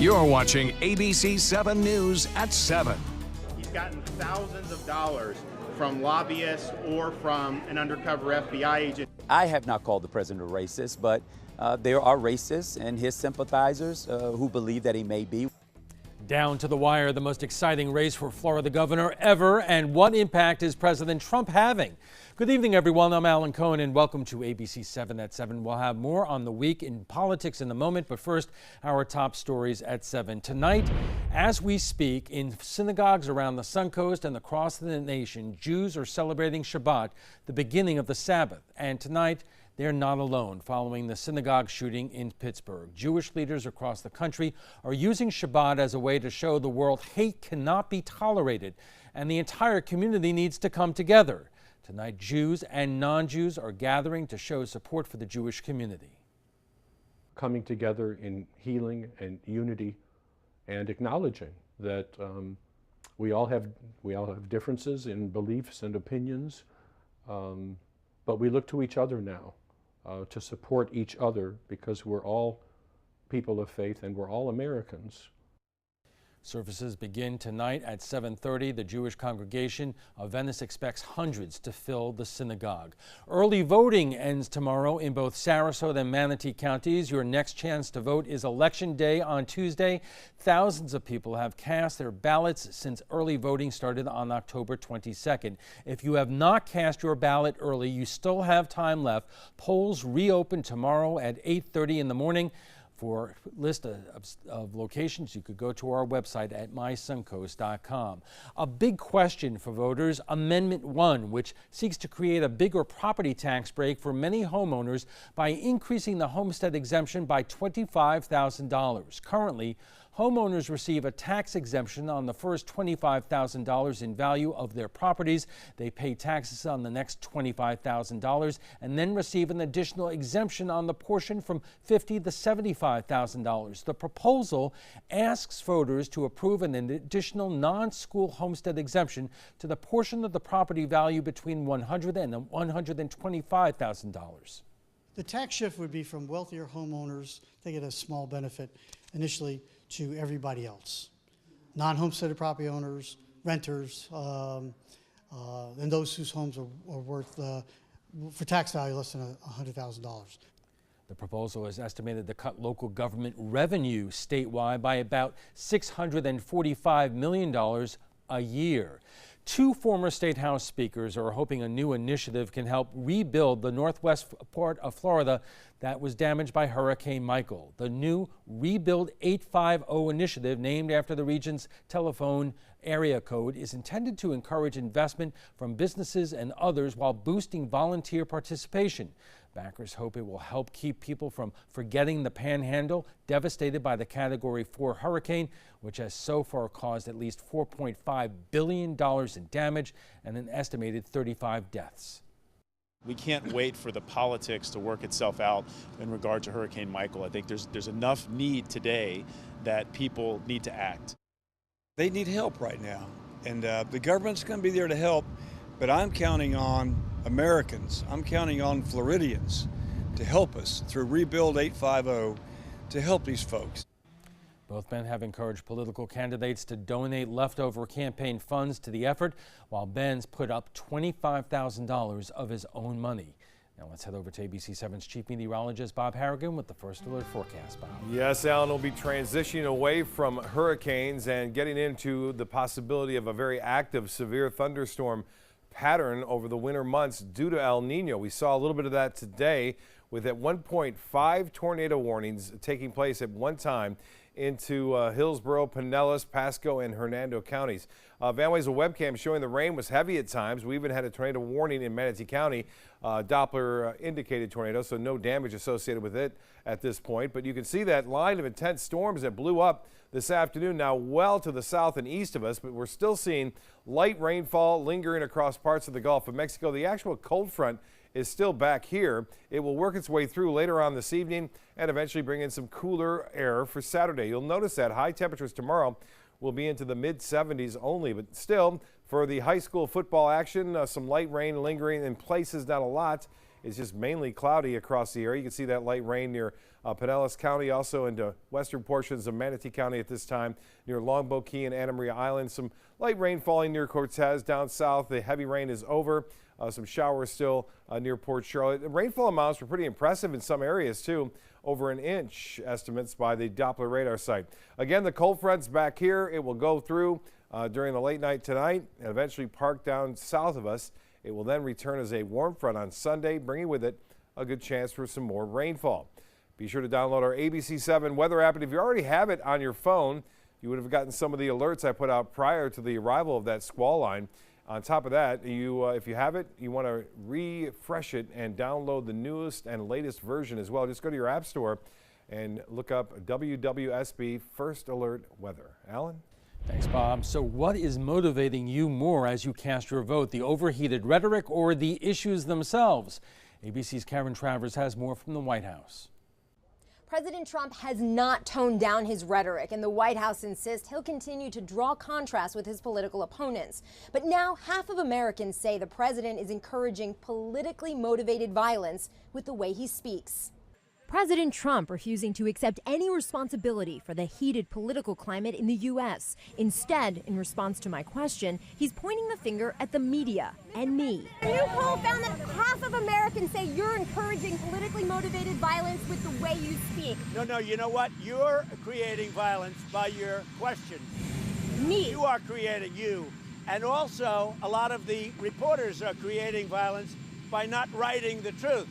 You're watching ABC7 News at 7. He's gotten thousands of dollars from lobbyists or from an undercover FBI agent. I have not called the president a racist, but there are racists and his sympathizers who believe that he may be. Down to the wire, the most exciting race for Florida governor ever, and what impact is President Trump having? Good evening, everyone. I'm Alan Cohen, and welcome to ABC 7 at 7. We'll have more on the week in politics in a moment, but first, our top stories at 7. Tonight, as we speak, in synagogues around the Suncoast and across the nation, Jews are celebrating Shabbat, the beginning of the Sabbath. And tonight, they're not alone following the synagogue shooting in Pittsburgh. Jewish leaders across the country are using Shabbat as a way to show the world hate cannot be tolerated and the entire community needs to come together. Tonight, Jews and non-Jews are gathering to show support for the Jewish community. Coming together in healing and unity and acknowledging that we all have differences in beliefs and opinions, but we look to each other now to support each other because we're all people of faith and we're all Americans. Services begin tonight at 7:30. The Jewish congregation of Venice expects hundreds to fill the synagogue. Early voting ends tomorrow in both Sarasota and Manatee counties. Your next chance to vote is Election Day on Tuesday. Thousands of people have cast their ballots since early voting started on October 22nd. If you have not cast your ballot early, you still have time left. Polls reopen tomorrow at 8:30 in the morning. For a list of locations, you could go to our website at mysuncoast.com. A big question for voters, Amendment 1, which seeks to create a bigger property tax break for many homeowners by increasing the homestead exemption by $25,000. Currently, homeowners receive a tax exemption on the first $25,000 in value of their properties. They pay taxes on the next $25,000 and then receive an additional exemption on the portion from $50,000 to $75,000. The proposal asks voters to approve an additional non-school homestead exemption to the portion of the property value between $100,000 and $125,000. The tax shift would be from wealthier homeowners, they get a small benefit initially, to everybody else. Non-homesteaded property owners, renters, and those whose homes are worth, for tax value, less than $100,000. The proposal is estimated to cut local government revenue statewide by about $645 million a year. Two former State House speakers are hoping a new initiative can help rebuild the northwest part of Florida that was damaged by Hurricane Michael. The new Rebuild 850 initiative, named after the region's telephone area code, is intended to encourage investment from businesses and others while boosting volunteer participation. Backers hope it will help keep people from forgetting the Panhandle, devastated by the Category 4 hurricane, which has so far caused at least $4.5 billion in damage and an estimated 35 deaths. We can't wait for the politics to work itself out in regard to Hurricane Michael. I think there's enough need today that people need to act. They need help right now, and the government's going to be there to help, but I'm counting on Americans, I'm counting on Floridians to help us through Rebuild 850 to help these folks. Both men have encouraged political candidates to donate leftover campaign funds to the effort, while Ben's put up $25,000 of his own money. Now let's head over to ABC7's chief meteorologist Bob Harrigan with the first alert forecast. Bob. Yes, Alan, will be transitioning away from hurricanes and getting into the possibility of a very active severe thunderstorm pattern over the winter months due to El Nino. We saw a little bit of that today with at 1.5 tornado warnings taking place at one time into Hillsborough, Pinellas, Pasco, and Hernando counties. Van Way's webcam showing the rain was heavy at times. We even had a tornado warning in Manatee County, Doppler indicated tornado, so no damage associated with it at this point. But you can see that line of intense storms that blew up this afternoon, now well to the south and east of us, but we're still seeing light rainfall lingering across parts of the Gulf of Mexico. The actual cold front is still back here. It will work its way through later on this evening and eventually bring in some cooler air for Saturday. You'll notice that high temperatures tomorrow will be into the mid-70s only, but still for the high school football action, some light rain lingering in places, not a lot, It's just mainly cloudy across the area. You can see that light rain near Pinellas County, also into western portions of Manatee County at this time, near Longboat Key and Anna Maria Island. Some light rain falling near Cortez. Down south, the heavy rain is over. Some showers still near Port Charlotte. The rainfall amounts were pretty impressive in some areas, too. Over an inch, estimates by the Doppler radar site. Again, the cold front's back here. It will go through during the late night tonight and eventually park down south of us. It will then return as a warm front on Sunday, bringing with it a good chance for some more rainfall. Be sure to download our ABC7 weather app, and if you already have it on your phone, you would have gotten some of the alerts I put out prior to the arrival of that squall line. On top of that, if you have it, you want to refresh it and download the newest and latest version as well. Just go to your app store and look up WWSB First Alert Weather. Alan? Thanks, Bob. So what is motivating you more as you cast your vote, the overheated rhetoric or the issues themselves? ABC's Karen Travers has more from the White House. President Trump has not toned down his rhetoric, and the White House insists he'll continue to draw contrast with his political opponents. But now half of Americans say the president is encouraging politically motivated violence with the way he speaks. President Trump refusing to accept any responsibility for the heated political climate in the U.S. Instead, in response to my question, he's pointing the finger at the media and me. A new poll found that half of Americans say you're encouraging politically motivated violence with the way you speak. No, you know what? You're creating violence by your questions. Me. You are creating you. And also, a lot of the reporters are creating violence by not writing the truth.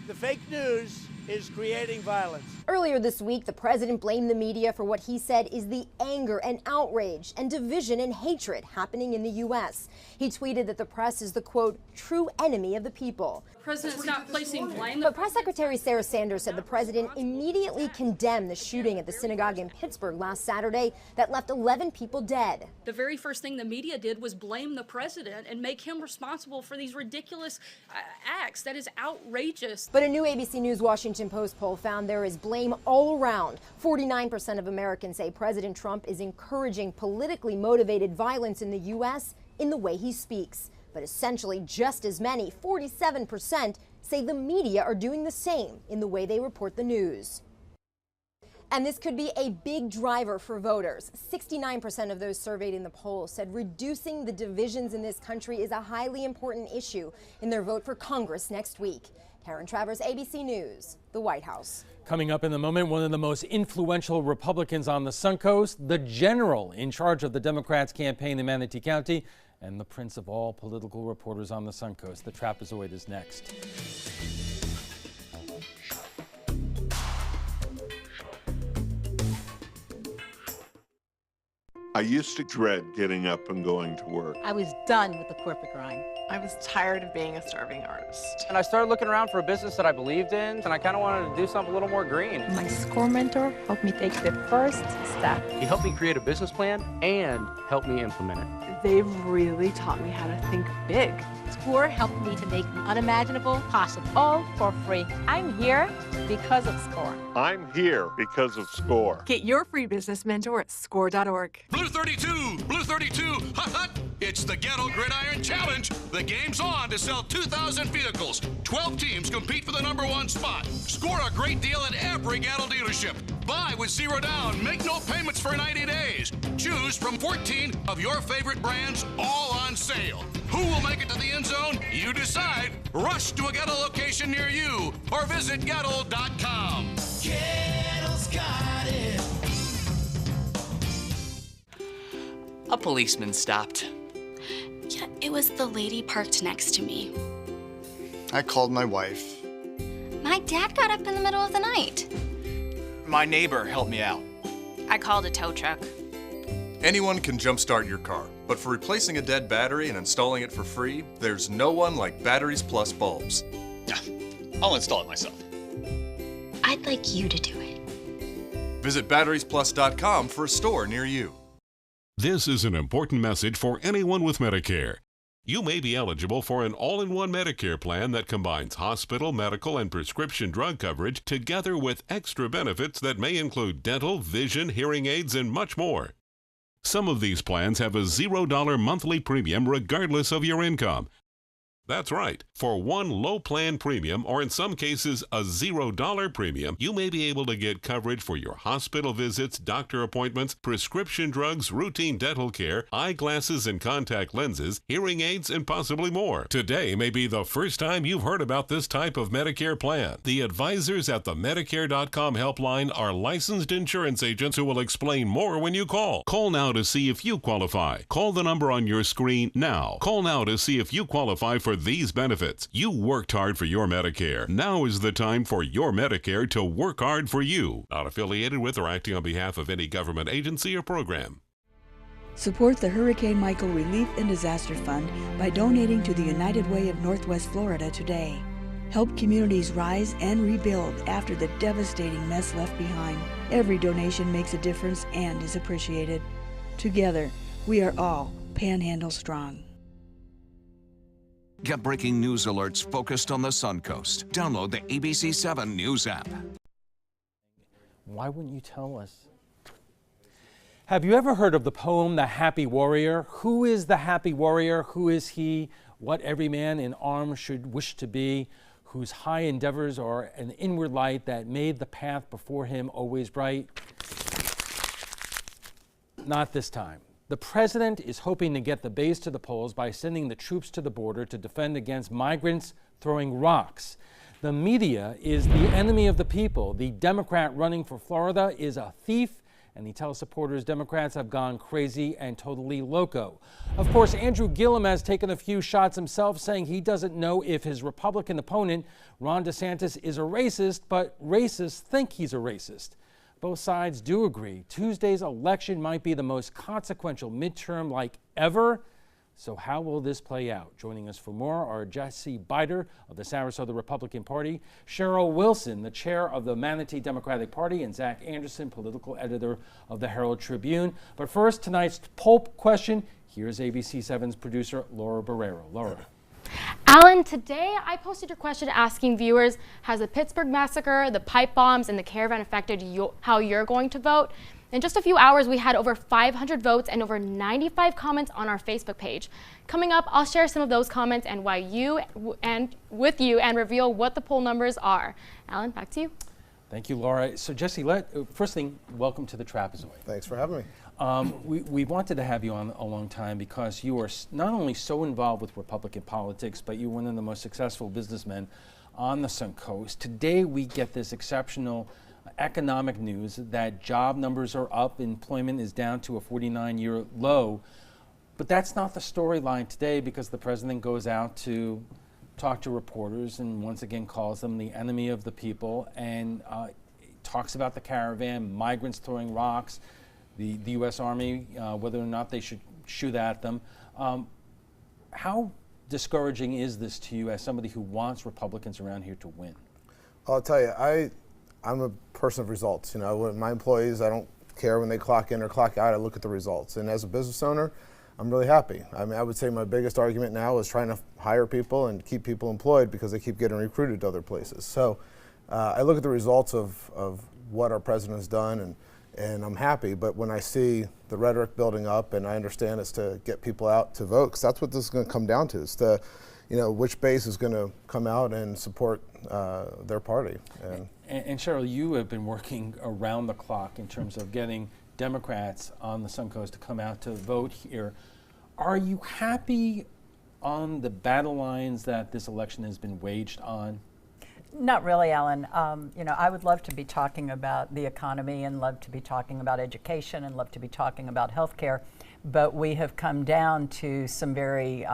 The fake news is creating violence. Earlier this week, the president blamed the media for what he said is the anger and outrage and division and hatred happening in the U.S. He tweeted that the press is the, quote, true enemy of the people. The president's not placing blame. But Press Secretary Sarah Sanders said the president immediately condemned the shooting at the synagogue in Pittsburgh last Saturday that left 11 people dead. The very first thing the media did was blame the president and make him responsible for these ridiculous acts. That is outrageous. But a new ABC News Washington Post poll found there is blame all around. 49% of Americans say President Trump is encouraging politically motivated violence in the U.S. in the way he speaks. But essentially just as many, 47%, say the media are doing the same in the way they report the news. And this could be a big driver for voters. 69% of those surveyed in the poll said reducing the divisions in this country is a highly important issue in their vote for Congress next week. Karen Travers, ABC News, the White House. Coming up in the moment, one of the most influential Republicans on the Suncoast, the general in charge of the Democrats' campaign in Manatee County, and the prince of all political reporters on the Suncoast. The Trapezoid is next. I used to dread getting up and going to work. I was done with the corporate grind. I was tired of being a starving artist. And I started looking around for a business that I believed in, and I kind of wanted to do something a little more green. My SCORE mentor helped me take the first step. He helped me create a business plan and helped me implement it. They really taught me how to think big. SCORE helped me to make the unimaginable possible, all for free. I'm here because of SCORE. I'm here because of SCORE. Get your free business mentor at score.org. Blue 32, Blue 32, hut hut. It's the Ghetto Gridiron Challenge. The game's on to sell 2,000 vehicles. 12 teams compete for the #1 spot. Score a great deal at every Gatto dealership. Buy with 0 down. Make no payments for 90 days. Choose from 14 of your favorite brands, all on sale. Who will make it to the end zone? You decide. Rush to a Gatto location near you or visit Gatto.com. Gatto's got it. A policeman stopped. Yeah, it was the lady parked next to me. I called my wife. My dad got up in the middle of the night. My neighbor helped me out. I called a tow truck. Anyone can jumpstart your car, but for replacing a dead battery and installing it for free, there's no one like Batteries Plus bulbs. I'll install it myself. I'd like you to do it. Visit batteriesplus.com for a store near you. This is an important message for anyone with Medicare. You may be eligible for an all-in-one Medicare plan that combines hospital, medical, and prescription drug coverage together with extra benefits that may include dental, vision, hearing aids, and much more. Some of these plans have a $0 monthly premium regardless of your income. That's right. For one low plan premium, or in some cases a $0 premium, you may be able to get coverage for your hospital visits, doctor appointments, prescription drugs, routine dental care, eyeglasses and contact lenses, hearing aids, and possibly more. Today may be the first time you've heard about this type of Medicare plan. The advisors at the Medicare.com helpline are licensed insurance agents who will explain more when you call. Call now to see if you qualify. Call the number on your screen now. Call now to see if you qualify for these benefits. You worked hard for your Medicare. Now is the time for your Medicare to work hard for you. Not affiliated with or acting on behalf of any government agency or program. Support the Hurricane Michael Relief and Disaster Fund by donating to the United Way of Northwest Florida today. Help communities rise and rebuild after the devastating mess left behind. Every donation makes a difference and is appreciated. Together, we are all Panhandle Strong. Get breaking news alerts focused on the Suncoast. Download the ABC7 News app. Why wouldn't you tell us? Have you ever heard of the poem, The Happy Warrior? Who is the happy warrior? Who is he? What every man in arms should wish to be, whose high endeavors are an inward light that made the path before him always bright? Not this time. The president is hoping to get the base to the polls by sending the troops to the border to defend against migrants throwing rocks. The media is the enemy of the people. The Democrat running for Florida is a thief, and he tells supporters Democrats have gone crazy and totally loco. Of course, Andrew Gillum has taken a few shots himself, saying he doesn't know if his Republican opponent, Ron DeSantis, is a racist, but racists think he's a racist. Both sides do agree Tuesday's election might be the most consequential midterm like ever. So how will this play out? Joining us for more are Jesse Bider of the Sarasota Republican Party, Cheryl Wilson, the chair of the Manatee Democratic Party, and Zach Anderson, political editor of the Herald Tribune. But first, tonight's poll question. Here's ABC7's producer, Laura Barrero. Laura. Alan, today I posted your question asking viewers, has the Pittsburgh massacre, the pipe bombs, and the caravan affected how you're going to vote? In just a few hours, we had over 500 votes and over 95 comments on our Facebook page. Coming up, I'll share some of those comments and why with you and reveal what the poll numbers are. Alan, back to you. Thank you, Laura. So Jesse, first thing, welcome to the Trapezoid. Thanks for having me. We wanted to have you on a long time because you are not only so involved with Republican politics, but you're one of the most successful businessmen on the Suncoast. Today we get this exceptional economic news that job numbers are up, employment is down to a 49-year low. But that's not the storyline today because the president goes out to talk to reporters and once again calls them the enemy of the people and talks about the caravan, migrants throwing rocks, the U.S. Army, whether or not they should shoot at them. How discouraging is this to you as somebody who wants Republicans around here to win? I'll tell you, I'm a person of results. You know, when my employees, I don't care when they clock in or clock out, I look at the results. And as a business owner, I'm really happy. I mean, I would say my biggest argument now is trying to hire people and keep people employed because they keep getting recruited to other places. So I look at the results of what our president has done and I'm happy. But when I see the rhetoric building up, and I understand it's to get people out to vote, because that's what this is going to come down to. It's to, you know, which base is going to come out and support their party. And Cheryl, you have been working around the clock in terms of getting Democrats on the Suncoast to come out to vote here. Are you happy on the battle lines that this election has been waged on? Not really, Alan. You know, I would love to be talking about the economy and love to be talking about education and love to be talking about healthcare, but we have come down to some very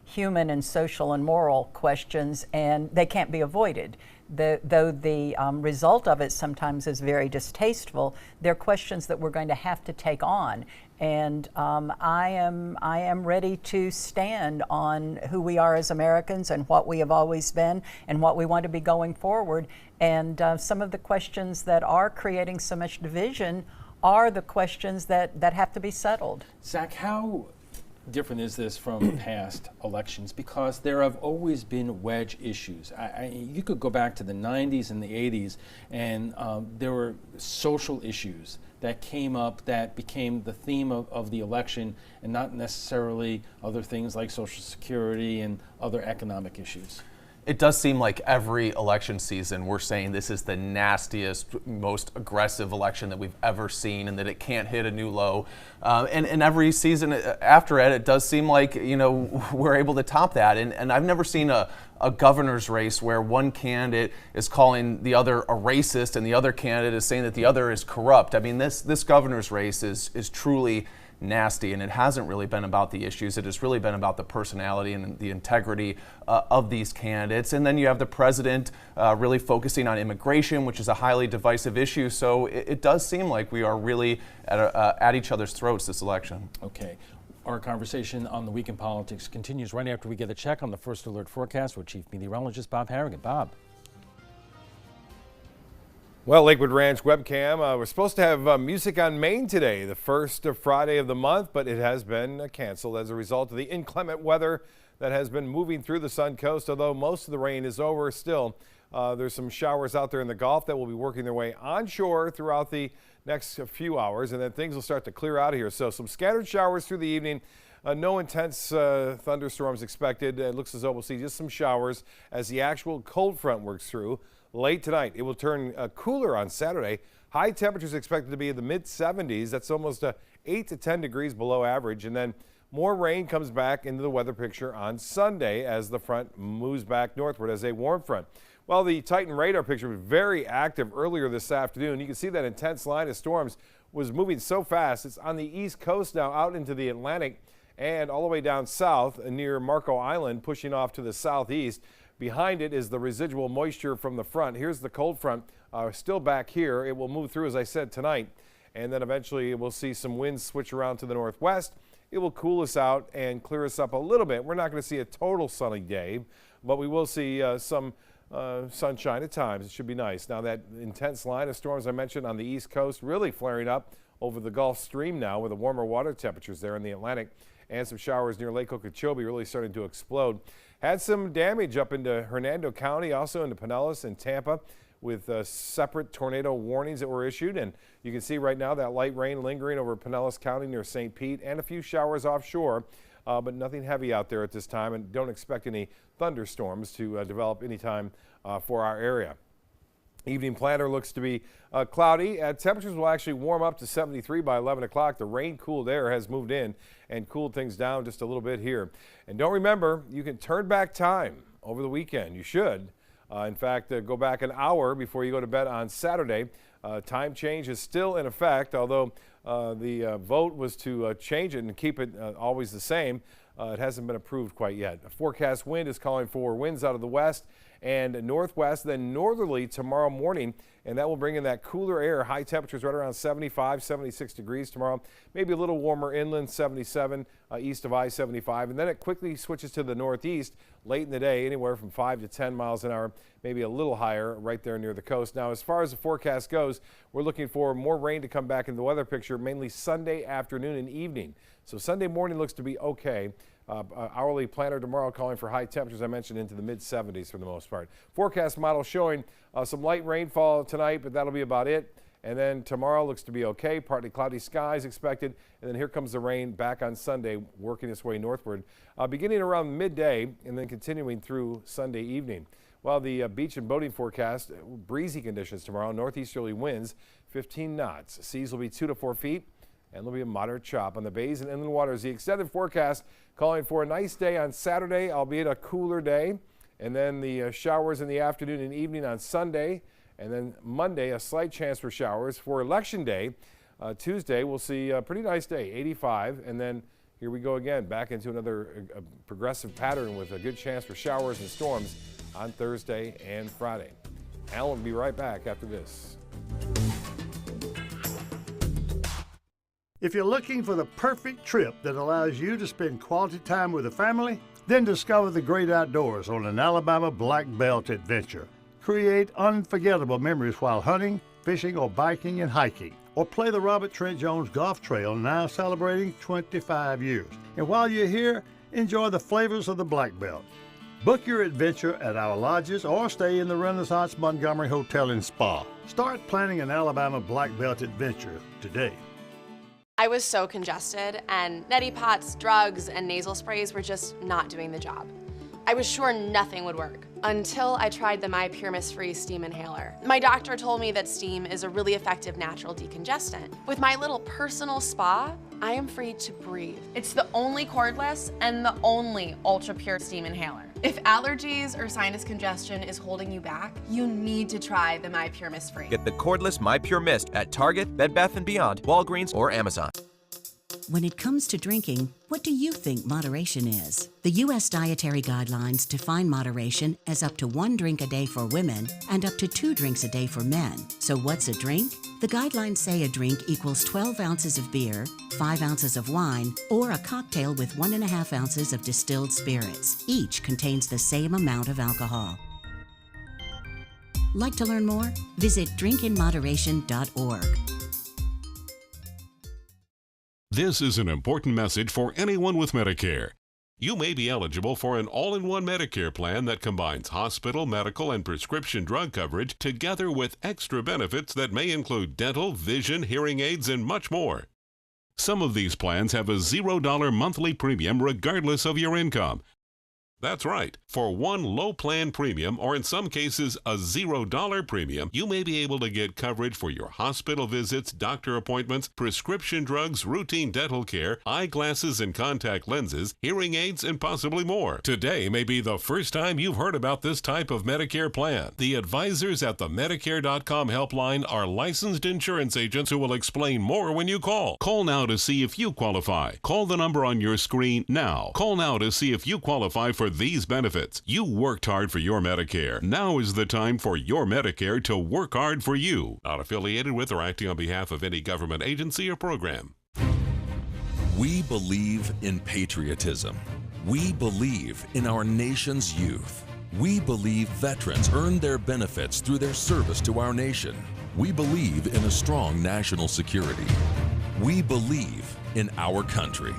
human and social and moral questions, and they can't be avoided. Though the result of it sometimes is very distasteful, they're questions that we're going to have to take on. And I am ready to stand on who we are as Americans and what we have always been and what we want to be going forward. And some of the questions that are creating so much division are the questions that have to be settled. Zach, how different is this from past elections? Because there have always been wedge issues. You could go back to the 90s and the 80s, and there were social issues that came up that became the theme of the election, and not necessarily other things like Social Security and other economic issues. It does seem like every election season we're saying this is the nastiest, most aggressive election that we've ever seen, and that it can't hit a new low. And every season after it does seem like, you know, we're able to top that. And I've never seen a governor's race where one candidate is calling the other a racist and the other candidate is saying that the other is corrupt. I mean, this governor's race is truly nasty, and it hasn't really been about the issues. It has really been about the personality and the integrity of these candidates. And then you have the president really focusing on immigration, which is a highly divisive issue. So it does seem like we are really at each other's throats this election. Okay. Our conversation on the Week in Politics continues right after we get a check on the First Alert forecast with Chief Meteorologist Bob Harrigan. Bob. Well, Lakewood Ranch webcam, we're supposed to have Music on Main today, the first Friday of the month, but it has been canceled as a result of the inclement weather that has been moving through the Sun Coast. Although most of the rain is over, still there's some showers out there in the Gulf that will be working their way onshore throughout the next few hours, and then things will start to clear out of here. So some scattered showers through the evening. No intense thunderstorms expected. It looks as though we'll see just some showers as the actual cold front works through. Late tonight, it will turn cooler on Saturday. High temperatures expected to be in the mid-70s. That's almost 8 to 10 degrees below average. And then more rain comes back into the weather picture on Sunday as the front moves back northward as a warm front. Well, the Titan radar picture was very active earlier this afternoon. You can see that intense line of storms was moving so fast. It's on the east coast now, out into the Atlantic and all the way down south near Marco Island, pushing off to the southeast. Behind it is the residual moisture from the front. Here's the cold front still back here. It will move through, as I said, tonight. And then eventually we'll see some winds switch around to the northwest. It will cool us out and clear us up a little bit. We're not going to see a total sunny day, but we will see some sunshine at times. It should be nice. Now that intense line of storms I mentioned on the east coast really flaring up over the Gulf Stream now with the warmer water temperatures there in the Atlantic, and some showers near Lake Okeechobee really starting to explode. Had some damage up into Hernando County, also into Pinellas and Tampa, with separate tornado warnings that were issued. And you can see right now that light rain lingering over Pinellas County near St. Pete, and a few showers offshore, but nothing heavy out there at this time, and don't expect any thunderstorms to develop anytime for our area. Evening planner looks to be cloudy. Temperatures will actually warm up to 73 by 11 o'clock. The rain-cooled air has moved in and cooled things down just a little bit here. And don't remember, you can turn back time over the weekend. You should. In fact, go back an hour before you go to bed on Saturday. Time change is still in effect, although the vote was to change it and keep it always the same. It hasn't been approved quite yet. A forecast wind is calling for winds out of the west and northwest, then northerly tomorrow morning, and that will bring in that cooler air. High temperatures right around 75, 76 degrees tomorrow. Maybe a little warmer inland, 77 east of I-75, and then it quickly switches to the northeast late in the day, anywhere from 5 to 10 miles an hour, maybe a little higher right there near the coast. Now, as far as the forecast goes, we're looking for more rain to come back in the weather picture, mainly Sunday afternoon and evening. So Sunday morning looks to be okay. Hourly planner tomorrow calling for high temperatures, I mentioned, into the mid-70s for the most part. Forecast model showing some light rainfall tonight, but that'll be about it. And then tomorrow looks to be okay. Partly cloudy skies expected. And then here comes the rain back on Sunday, working its way northward, beginning around midday and then continuing through Sunday evening. While the beach and boating forecast, breezy conditions tomorrow, northeasterly winds 15 knots. Seas will be 2 to 4 feet. And there'll be a moderate chop on the bays and inland waters. The extended forecast calling for a nice day on Saturday, albeit a cooler day. And then the showers in the afternoon and evening on Sunday. And then Monday, a slight chance for showers. For Election Day, Tuesday, we'll see a pretty nice day, 85. And then here we go again, back into another progressive pattern with a good chance for showers and storms on Thursday and Friday. Alan will be right back after this. If you're looking for the perfect trip that allows you to spend quality time with the family, then discover the great outdoors on an Alabama Black Belt adventure. Create unforgettable memories while hunting, fishing, or biking and hiking. or play the Robert Trent Jones Golf Trail, now celebrating 25 years. And while you're here, enjoy the flavors of the Black Belt. Book your adventure at our lodges or stay in the Renaissance Montgomery Hotel and Spa. Start planning an Alabama Black Belt adventure today. I was so congested, and neti pots, drugs, and nasal sprays were just not doing the job. I was sure nothing would work until I tried the My Pure Mist Free Steam Inhaler. My doctor told me that steam is a really effective natural decongestant. With my little personal spa, I am free to breathe. It's the only cordless and the only ultra pure steam inhaler. If allergies or sinus congestion is holding you back, you need to try the My Pure Mist Free. Get the cordless My Pure Mist at Target, Bed Bath & Beyond, Walgreens, or Amazon. When it comes to drinking, what do you think moderation is? The U.S. Dietary Guidelines define moderation as up to 1 drink a day for women and up to 2 drinks a day for men. So what's a drink? The guidelines say a drink equals 12 ounces of beer, 5 ounces of wine, or a cocktail with 1.5 ounces of distilled spirits. Each contains the same amount of alcohol. Like to learn more? Visit drinkinmoderation.org. This is an important message for anyone with Medicare. You may be eligible for an all-in-one Medicare plan that combines hospital, medical, and prescription drug coverage together with extra benefits that may include dental, vision, hearing aids, and much more. Some of these plans have a $0 monthly premium regardless of your income. That's right. For one low plan premium, or in some cases a $0 premium, you may be able to get coverage for your hospital visits, doctor appointments, prescription drugs, routine dental care, eyeglasses and contact lenses, hearing aids, and possibly more. Today may be the first time you've heard about this type of Medicare plan. The advisors at the Medicare.com helpline are licensed insurance agents who will explain more when you call. Call now to see if you qualify. Call the number on your screen now. Call now to see if you qualify for these benefits. You worked hard for your Medicare. Now is the time for your Medicare to work hard for you. Not affiliated with or acting on behalf of any government agency or program. We believe in patriotism. We believe in our nation's youth. We believe veterans earn their benefits through their service to our nation. We believe in a strong national security. We believe in our country.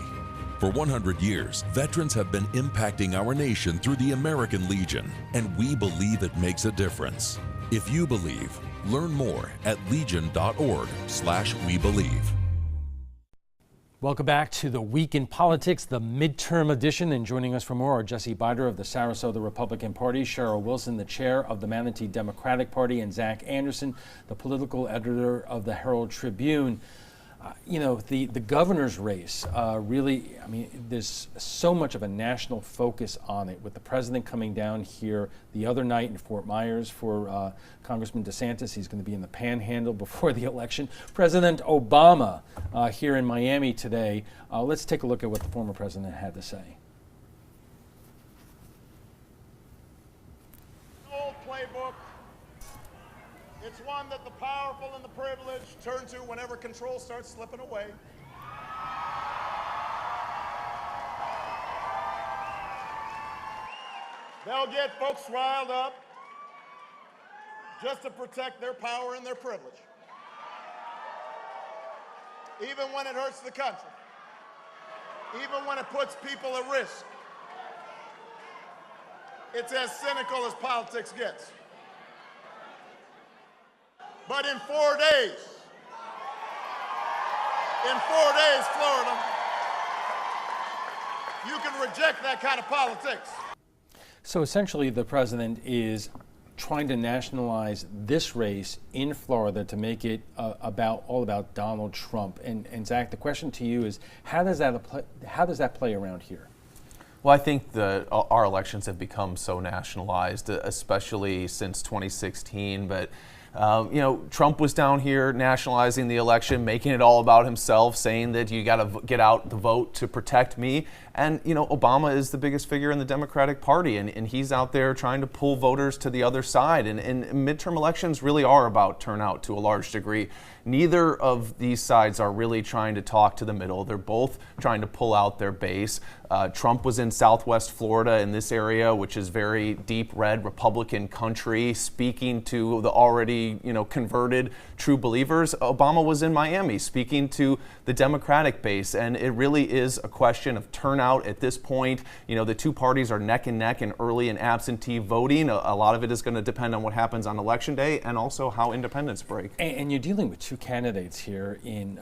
For 100 years, veterans have been impacting our nation through the American Legion, and we believe it makes a difference. If you believe, learn more at legion.org/webelieve. Welcome back to the Week in Politics, the midterm edition. And joining us for more are Jesse Bider of the Sarasota Republican Party, Cheryl Wilson, the chair of the Manatee Democratic Party, and Zach Anderson, the political editor of the Herald Tribune. You know, the governor's race, really, I mean, there's so much of a national focus on it, with the president coming down here the other night in Fort Myers for Congressman DeSantis. He's going to be in the Panhandle before the election. President Obama here in Miami today. Let's take a look at what the former president had to say. Old playbook. It's one that the powerful and the privileged turn to whenever control starts slipping away. They'll get folks riled up just to protect their power and their privilege, even when it hurts the country, even when it puts people at risk. It's as cynical as politics gets. But in 4 days, Florida, you can reject that kind of politics. So essentially, the president is trying to nationalize this race in Florida to make it all about Donald Trump. And Zach, the question to you is, how does that play around here? Well, I think our elections have become so nationalized, especially since 2016. But you know, Trump was down here nationalizing the election, making it all about himself, saying that you got to get out the vote to protect me. And, you know, Obama is the biggest figure in the Democratic Party, and he's out there trying to pull voters to the other side. And midterm elections really are about turnout to a large degree. Neither of these sides are really trying to talk to the middle. They're both trying to pull out their base. Trump was in Southwest Florida in this area, which is very deep red Republican country, speaking to the already, you know, converted true believers. Obama was in Miami speaking to the Democratic base, and it really is a question of turnout at this point. You know, the two parties are neck and neck in early and absentee voting. A lot of it is going to depend on what happens on Election Day and also how independents break. And you're dealing with two candidates here in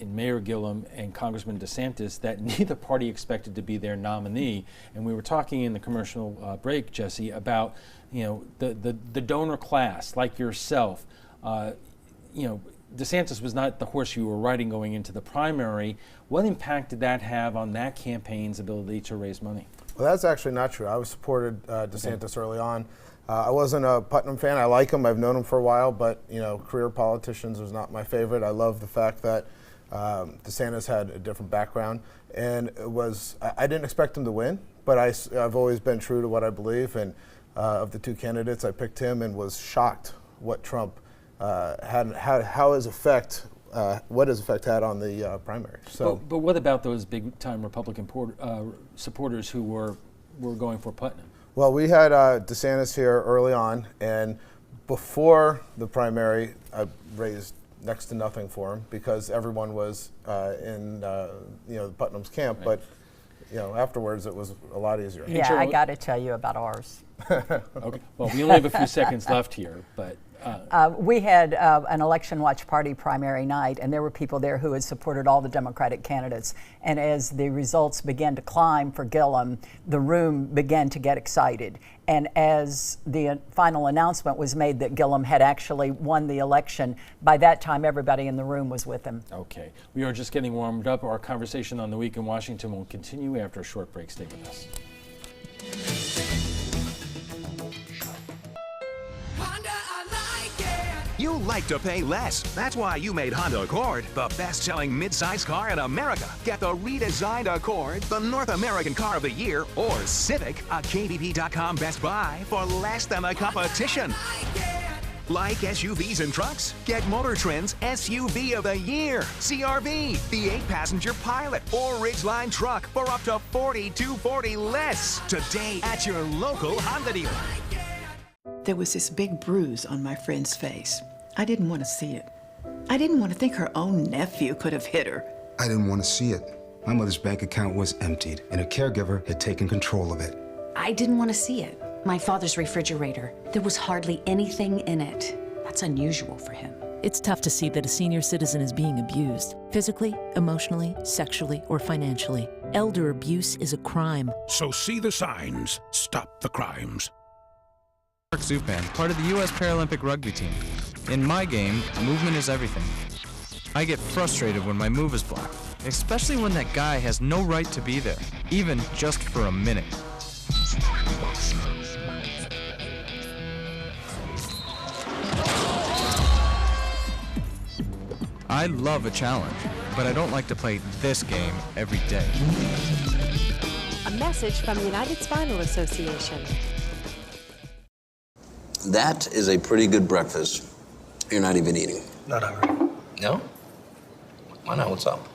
Mayor Gillum and Congressman DeSantis that neither party expected to be their nominee. And we were talking in the commercial break, Jesse, about, you know, the donor class like yourself. You know, DeSantis was not the horse you were riding going into the primary. What impact did that have on that campaign's ability to raise money? Well, that's actually not true. I supported DeSantis early on. I wasn't a Putnam fan. I like him. I've known him for a while, but, you know, career politicians was not my favorite. I love the fact that DeSantis had a different background, and I didn't expect him to win, but I've always been true to what I believe, and of the two candidates, I picked him and was shocked what Trump what his effect had on the primary. So, but what about those big-time Republican supporters who were going for Putnam? Well, we had DeSantis here early on, and before the primary, I raised next to nothing for him because everyone was in Putnam's camp. Right. But you know, afterwards, it was a lot easier. Yeah, I got to tell you about ours. Okay. Well, we only have a few seconds left here, but. We had an election watch party primary night, and there were people there who had supported all the Democratic candidates. And as the results began to climb for Gillum, the room began to get excited. And as the final announcement was made that Gillum had actually won the election, by that time everybody in the room was with him. Okay. We are just getting warmed up. Our conversation on the week in Washington will continue after a short break. Stay with us. You like to pay less. That's why you made Honda Accord the best-selling midsize car in America. Get the redesigned Accord, the North American Car of the Year, or Civic, a KBP.com Best Buy for less than the competition. Like SUVs and trucks? Get Motor Trend's SUV of the Year, CRV, the 8-passenger Pilot, or Ridgeline truck for up to $4,240 less. Today at your local Honda dealer. There was this big bruise on my friend's face. I didn't want to see it. I didn't want to think her own nephew could have hit her. I didn't want to see it. My mother's bank account was emptied, and a caregiver had taken control of it. I didn't want to see it. My father's refrigerator, there was hardly anything in it. That's unusual for him. It's tough to see that a senior citizen is being abused, physically, emotionally, sexually, or financially. Elder abuse is a crime. So see the signs. Stop the crimes. Zupan, part of the U.S. Paralympic rugby team. In my game, movement is everything. I get frustrated when my move is blocked, especially when that guy has no right to be there, even just for a minute. I love a challenge, but I don't like to play this game every day. A message from the United Spinal Association. That is a pretty good breakfast. You're not even eating. Not hungry. No? Why not? What's up?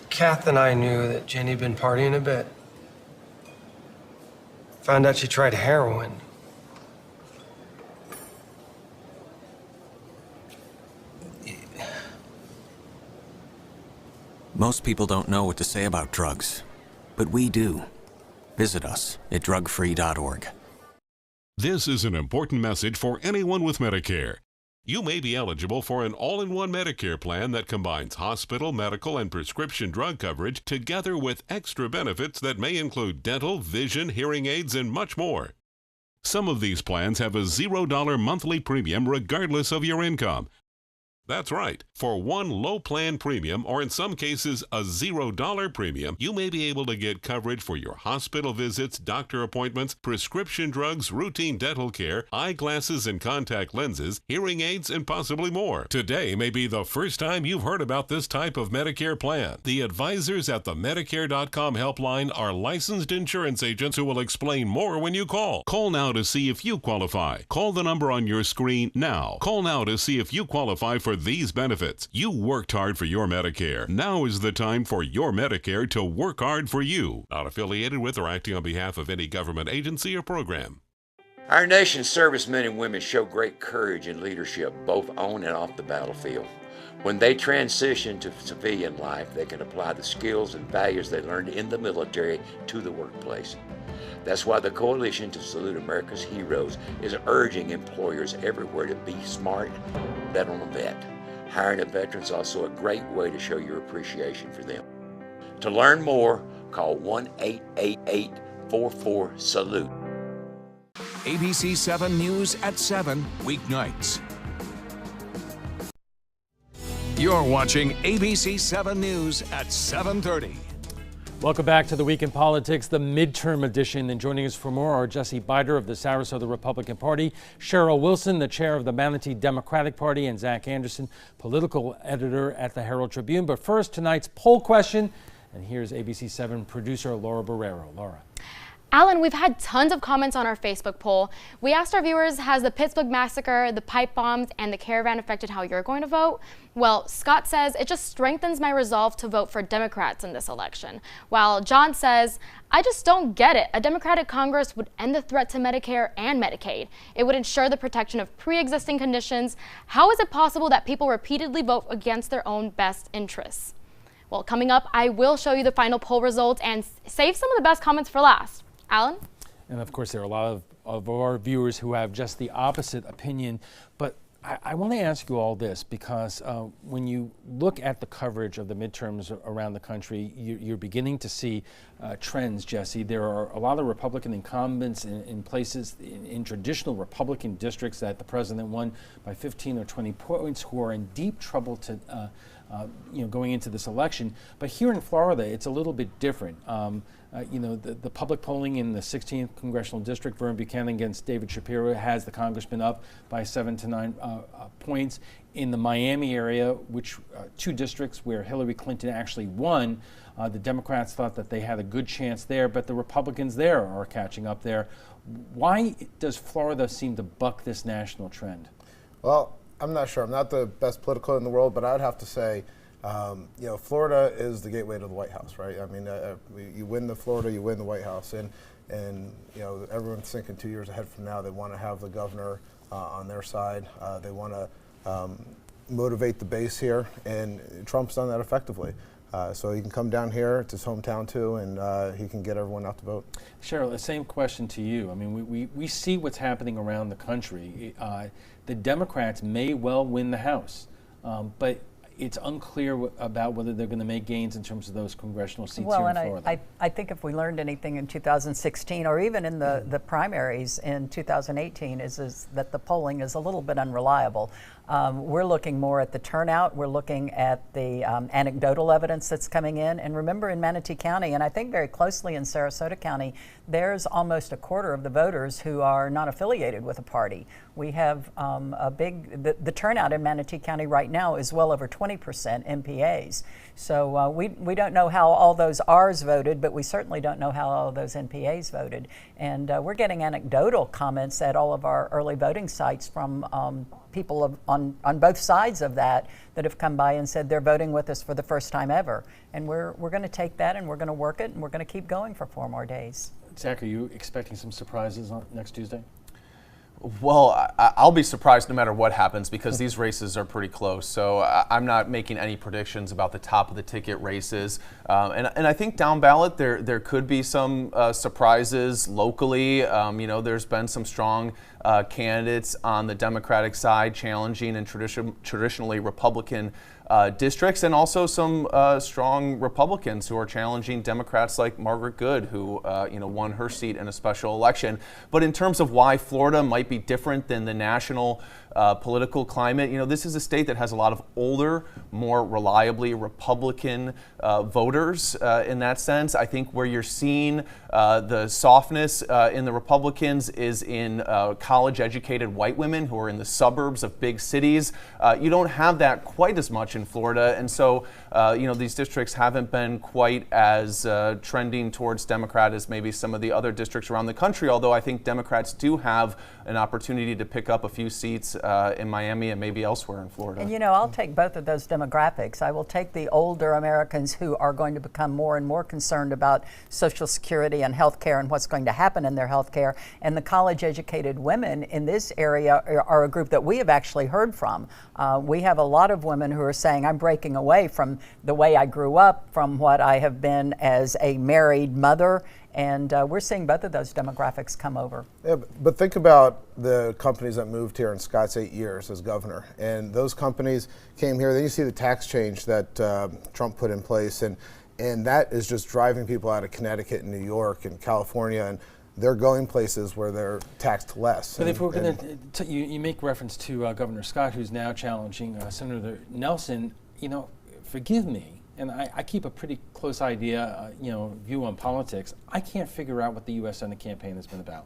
Kath and I knew that Jenny had been partying a bit. Found out she tried heroin. Most people don't know what to say about drugs, but we do. Visit us at drugfree.org. This is an important message for anyone with Medicare. You may be eligible for an all-in-one Medicare plan that combines hospital, medical, and prescription drug coverage together with extra benefits that may include dental, vision, hearing aids, and much more. Some of these plans have a $0 monthly premium regardless of your income. That's right. For one low plan premium, or in some cases a $0 premium, you may be able to get coverage for your hospital visits, doctor appointments, prescription drugs, routine dental care, eyeglasses and contact lenses, hearing aids, and possibly more. Today may be the first time you've heard about this type of Medicare plan. The advisors at the Medicare.com helpline are licensed insurance agents who will explain more when you call. Call now to see if you qualify. Call the number on your screen now. Call now to see if you qualify for these benefits. You worked hard for your Medicare. Now is the time for your Medicare to work hard for you. Not affiliated with or acting on behalf of any government agency or program. Our nation's servicemen and women show great courage and leadership, both on and off the battlefield. When they transition to civilian life, they can apply the skills and values they learned in the military to the workplace. That's why the Coalition to Salute America's Heroes is urging employers everywhere to be smart, bet on a vet. Hiring a veteran is also a great way to show your appreciation for them. To learn more, call 1-888-44-SALUTE. ABC7 News at 7, weeknights. You're watching ABC7 News at 7:30. Welcome back to the Week in Politics, the midterm edition. And joining us for more are Jesse Bider of the Sarasota Republican Party, Cheryl Wilson, the chair of the Manatee Democratic Party, and Zach Anderson, political editor at the Herald Tribune. But first, tonight's poll question. And here's ABC7 producer Laura Barrero. Laura. Alan, we've had tons of comments on our Facebook poll. We asked our viewers, has the Pittsburgh massacre, the pipe bombs, and the caravan affected how you're going to vote? Well, Scott says, it just strengthens my resolve to vote for Democrats in this election. While John says, I just don't get it. A Democratic Congress would end the threat to Medicare and Medicaid. It would ensure the protection of pre-existing conditions. How is it possible that people repeatedly vote against their own best interests? Well, coming up, I will show you the final poll results and save some of the best comments for last. Alan? And of course, there are a lot of our viewers who have just the opposite opinion. But I want to ask you all this because when you look at the coverage of the midterms around the country, you're beginning to see trends, Jesse. There are a lot of Republican incumbents in places, in traditional Republican districts that the president won by 15 or 20 points who are in deep trouble to going into this election. But here in Florida, it's a little bit different. The public polling in the 16th Congressional District, Vern Buchanan against David Shapiro, has the congressman up by 7 to 9 points. In the Miami area, which two districts where Hillary Clinton actually won, the Democrats thought that they had a good chance there, but the Republicans there are catching up there. Why does Florida seem to buck this national trend? Well, I'm not sure. I'm not the best political in the world, but I'd have to say, Florida is the gateway to the White House, right? I mean, you win the Florida, you win the White House, and everyone's thinking 2 years ahead from now. They want to have the governor on their side. They want to motivate the base here, and Trump's done that effectively. So he can come down here, it's his hometown too, and he can get everyone out to vote. Cheryl, the same question to you. I mean, we see what's happening around the country. The Democrats may well win the House, but it's unclear about whether they're going to make gains in terms of those congressional seats here in Florida. Well, and I think if we learned anything in 2016 or even in the primaries in 2018 is that the polling is a little bit unreliable. We're looking more at the turnout. We're looking at the anecdotal evidence that's coming in. And remember, in Manatee County, and I think very closely in Sarasota County, there's almost a quarter of the voters who are not affiliated with a party. We have the turnout in Manatee County right now is well over 20% MPAs. So we don't know how all those R's voted, but we certainly don't know how all those NPAs voted. And we're getting anecdotal comments at all of our early voting sites from people on both sides of that have come by and said they're voting with us for the first time ever. And we're going to take that and we're going to work it and we're going to keep going for 4 more days. Zach, are you expecting some surprises on next Tuesday? Well, I'll be surprised no matter what happens because these races are pretty close. So I'm not making any predictions about the top of the ticket races. And I think down ballot there could be some surprises locally. There's been some strong candidates on the Democratic side challenging in traditionally Republican districts, and also some strong Republicans who are challenging Democrats like Margaret Good, who won her seat in a special election. But in terms of why Florida might be different than the national political climate. This is a state that has a lot of older, more reliably Republican voters in that sense. I think where you're seeing the softness in the Republicans is in college-educated white women who are in the suburbs of big cities. You don't have that quite as much in Florida, and so these districts haven't been quite as trending towards Democrat as maybe some of the other districts around the country, although I think Democrats do have an opportunity to pick up a few seats in Miami and maybe elsewhere in Florida. And I'll take both of those demographics. I will take the older Americans who are going to become more and more concerned about Social Security and health care and what's going to happen in their health care. And the college-educated women in this area are a group that we have actually heard from. We have a lot of women who are saying, I'm breaking away from the way I grew up, from what I have been as a married mother. And we're seeing both of those demographics come over. Yeah, but think about the companies that moved here in Scott's 8 years as governor. And those companies came here. Then you see the tax change that Trump put in place. And that is just driving people out of Connecticut and New York and California. And they're going places where they're taxed less. But if we're going to, you make reference to Governor Scott, who's now challenging Senator Nelson. Forgive me. And I keep a pretty close idea, view on politics. I can't figure out what the U.S. Senate campaign has been about.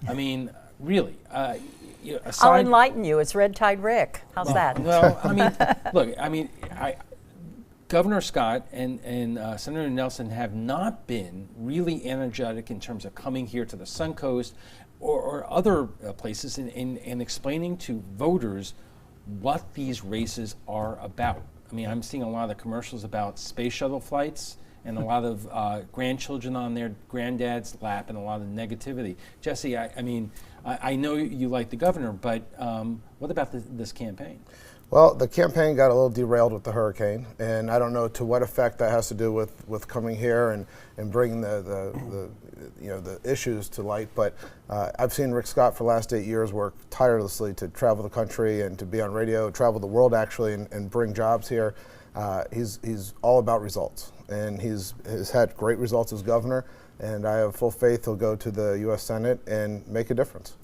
I mean, really. I'll enlighten you. It's Red Tide Rick. How's that? Well, look, Governor Scott and Senator Nelson have not been really energetic in terms of coming here to the Suncoast or other places and explaining to voters what these races are about. I'm seeing a lot of the commercials about space shuttle flights and a lot of grandchildren on their granddad's lap and a lot of negativity. Jesse, I know you like the governor, but what about this campaign? Well, the campaign got a little derailed with the hurricane, and I don't know to what effect that has to do with coming here and bringing the issues to light. But I've seen Rick Scott for the last 8 years work tirelessly to travel the country and to be on radio, travel the world actually, and bring jobs here. He's all about results, and he's had great results as governor. And I have full faith he'll go to the U.S. Senate and make a difference.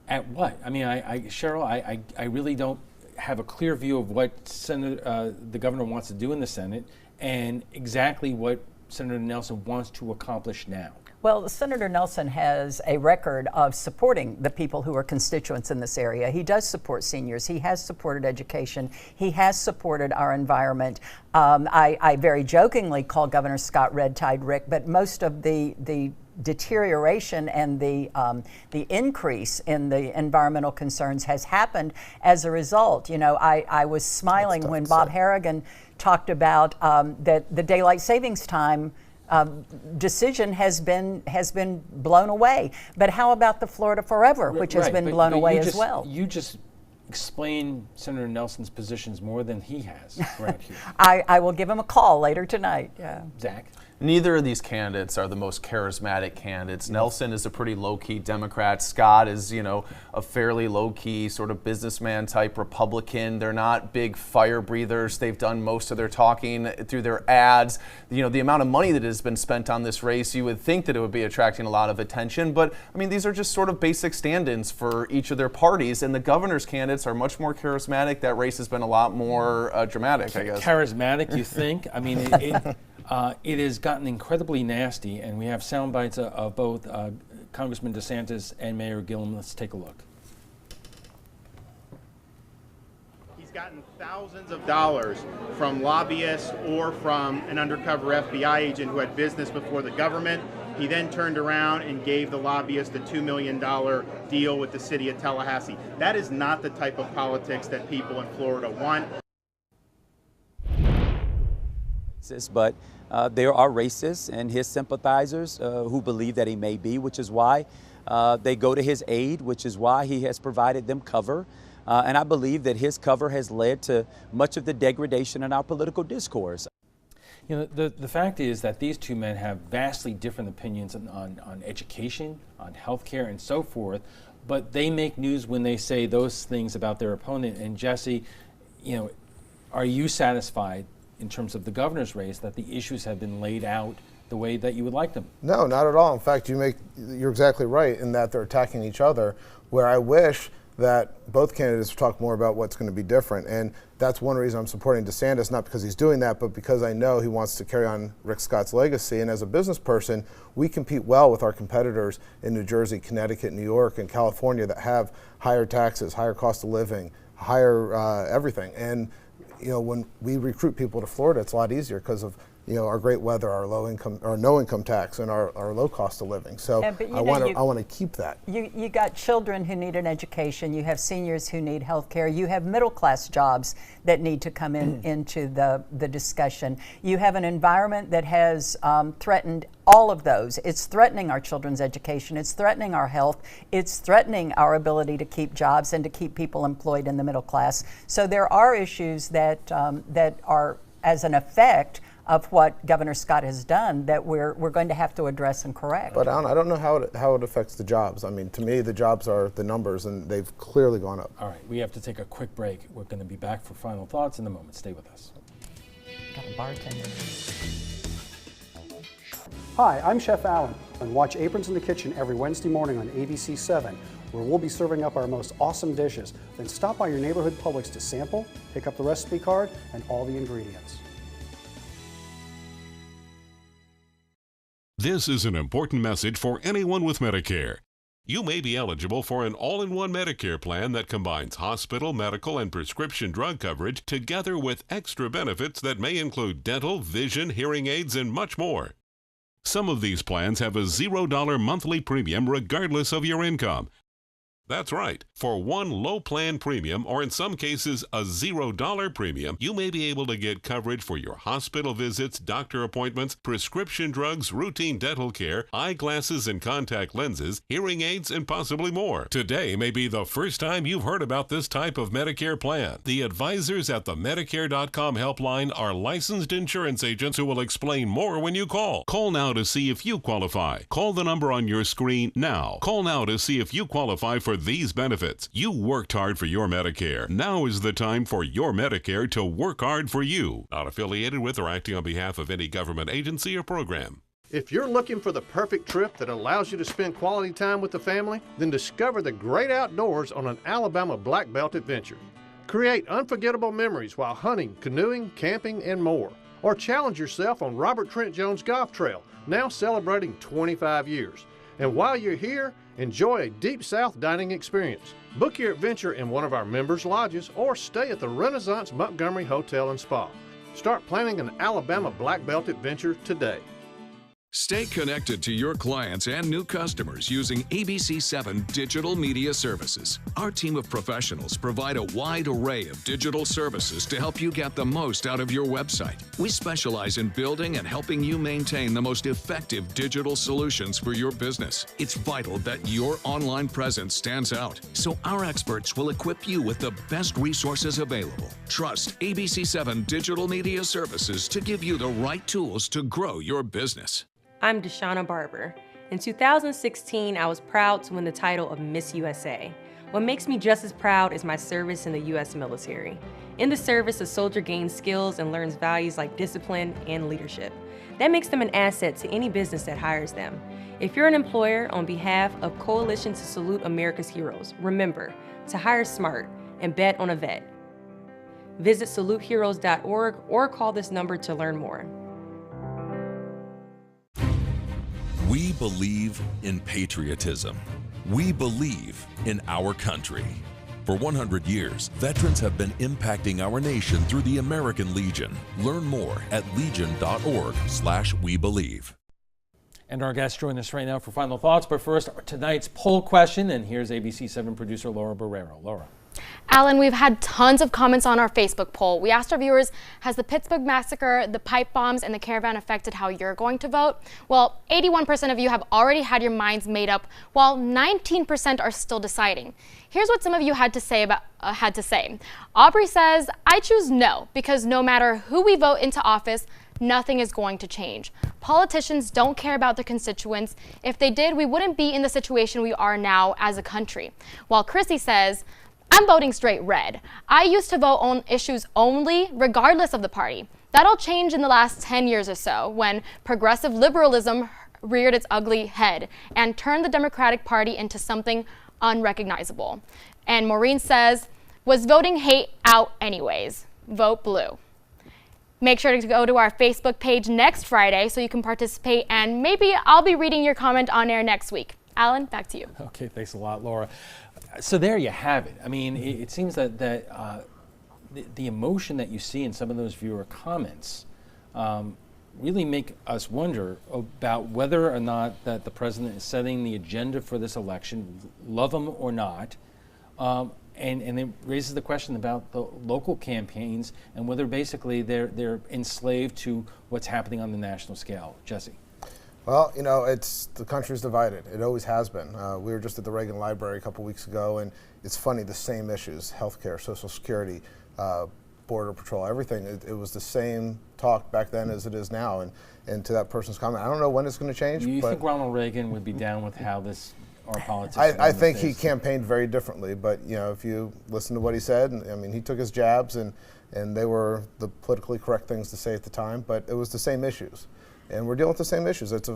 At what? Cheryl, I really don't have a clear view of what the governor wants to do in the Senate and exactly what Senator Nelson wants to accomplish now. Well, Senator Nelson has a record of supporting the people who are constituents in this area. He does support seniors. He has supported education. He has supported our environment. I very jokingly call Governor Scott Red Tide Rick, but most of the deterioration and the increase in the environmental concerns has happened as a result. I was smiling when Bob Harrigan talked about that the daylight savings time decision has been blown away. But how about the Florida Forever, which has been blown away as well? You just explain Senator Nelson's positions more than he has right here. I will give him a call later tonight. Yeah. Zach? Neither of these candidates are the most charismatic candidates. Nelson is a pretty low-key Democrat. Scott is, a fairly low-key sort of businessman type Republican. They're not big fire breathers. They've done most of their talking through their ads. The amount of money that has been spent on this race, you would think that it would be attracting a lot of attention. But these are just sort of basic stand-ins for each of their parties. And the governor's candidates are much more charismatic. That race has been a lot more dramatic, I guess. Charismatic, you think? It has gotten incredibly nasty, and we have sound bites of both Congressman DeSantis and Mayor Gillum. Let's take a look. He's gotten thousands of dollars from lobbyists or from an undercover FBI agent who had business before the government. He then turned around and gave the lobbyist a $2 million deal with the city of Tallahassee. That is not the type of politics that people in Florida want. But there are racists and his sympathizers who believe that he may be, which is why they go to his aid, which is why he has provided them cover. And I believe that his cover has led to much of the degradation in our political discourse. The fact is that these two men have vastly different opinions on education, on healthcare, and so forth, but they make news when they say those things about their opponent. And Jesse, are you satisfied in terms of the governor's race that the issues have been laid out the way that you would like them? No, not at all. In fact, you're exactly right in that they're attacking each other, where I wish that both candidates talk more about what's going to be different. And that's one reason I'm supporting DeSantis, not because he's doing that, but because I know he wants to carry on Rick Scott's legacy. And as a business person, we compete well with our competitors in New Jersey, Connecticut, New York, and California that have higher taxes, higher cost of living, higher everything. And when we recruit people to Florida, it's a lot easier because of our great weather, our low income or no income tax, and our low cost of living. So I want to keep that. You got children who need an education. You have seniors who need health care. You have middle class jobs that need to come into the discussion. You have an environment that has threatened all of those. It's threatening our children's education. It's threatening our health. It's threatening our ability to keep jobs and to keep people employed in the middle class. So there are issues that are as an effect of what Governor Scott has done that we're going to have to address and correct. But I don't know how it affects the jobs. I mean, to me, the jobs are the numbers, and they've clearly gone up. All right, we have to take a quick break. We're going to be back for final thoughts in a moment. Stay with us. Got a bartender. Hi, I'm Chef Allen, and watch Aprons in the Kitchen every Wednesday morning on ABC7, where we'll be serving up our most awesome dishes. Then stop by your neighborhood Publix to sample, pick up the recipe card, and all the ingredients. This is an important message for anyone with Medicare. You may be eligible for an all-in-one Medicare plan that combines hospital, medical, and prescription drug coverage together with extra benefits that may include dental, vision, hearing aids, and much more. Some of these plans have a $0 monthly premium regardless of your income. That's right. For one low plan premium, or in some cases a $0 premium, you may be able to get coverage for your hospital visits, doctor appointments, prescription drugs, routine dental care, eyeglasses and contact lenses, hearing aids, and possibly more. Today may be the first time you've heard about this type of Medicare plan. The advisors at the Medicare.com helpline are licensed insurance agents who will explain more when you call. Call now to see if you qualify. Call the number on your screen now. Call now to see if you qualify for these benefits. You worked hard for your Medicare. Now is the time for your Medicare to work hard for you. Not affiliated with or acting on behalf of any government agency or program. If you're looking for the perfect trip that allows you to spend quality time with the family, then discover the great outdoors on an Alabama Black Belt adventure. Create unforgettable memories while hunting, canoeing, camping, and more. Or challenge yourself on Robert Trent Jones Golf Trail, now celebrating 25 years. And while you're here, enjoy a Deep South dining experience. Book your adventure in one of our members' lodges or stay at the Renaissance Montgomery Hotel and Spa. Start planning an Alabama Black Belt adventure today. Stay connected to your clients and new customers using ABC7 Digital Media Services. Our team of professionals provide a wide array of digital services to help you get the most out of your website. We specialize in building and helping you maintain the most effective digital solutions for your business. It's vital that your online presence stands out, so our experts will equip you with the best resources available. Trust ABC7 Digital Media Services to give you the right tools to grow your business. I'm Deshauna Barber. In 2016, I was proud to win the title of Miss USA. What makes me just as proud is my service in the U.S. military. In the service, a soldier gains skills and learns values like discipline and leadership. That makes them an asset to any business that hires them. If you're an employer, on behalf of Coalition to Salute America's Heroes, remember to hire smart and bet on a vet. Visit saluteheroes.org or call this number to learn more. We believe in patriotism. We believe in our country. For 100 years, veterans have been impacting our nation through the American Legion. Learn more at legion.org/webelieve. And our guests join us right now for final thoughts. But first, tonight's poll question. And here's ABC7 producer Laura Barrero. Laura. Alan, we've had tons of comments on our Facebook poll. We asked our viewers, has the Pittsburgh massacre, the pipe bombs, and the caravan affected how you're going to vote? Well, 81% of you have already had your minds made up, while 19% are still deciding. Here's what some of you had to say. Aubrey says, I choose no, because no matter who we vote into office, nothing is going to change. Politicians don't care about their constituents. If they did, we wouldn't be in the situation we are now as a country. While Chrissy says, I'm voting straight red. I used to vote on issues only, regardless of the party. That all changed in the last 10 years or so, when progressive liberalism reared its ugly head and turned the Democratic Party into something unrecognizable. And Maureen says, was voting hate out anyways? Vote blue. Make sure to go to our Facebook page next Friday so you can participate, and maybe I'll be reading your comment on air next week. Alan, back to you. Okay, thanks a lot, Laura. So there you have it. I mean, it seems that the emotion that you see in some of those viewer comments really make us wonder about whether or not that the president is setting the agenda for this election, love him or not. And it raises the question about the local campaigns and whether basically they're enslaved to what's happening on the national scale. Jesse. Well, you know, the country's divided. It always has been. We were just at the Reagan Library a couple weeks ago, and it's funny, the same issues, healthcare, Social Security, Border Patrol, everything. It was the same talk back then as it is now. And to that person's comment, I don't know when it's going to change. You think Ronald Reagan would be down with how our politics? I think he campaigned very differently, but you know, if you listen to what he said, I mean, he took his jabs, and they were the politically correct things to say at the time, but it was the same issues. And we're dealing with the same issues. It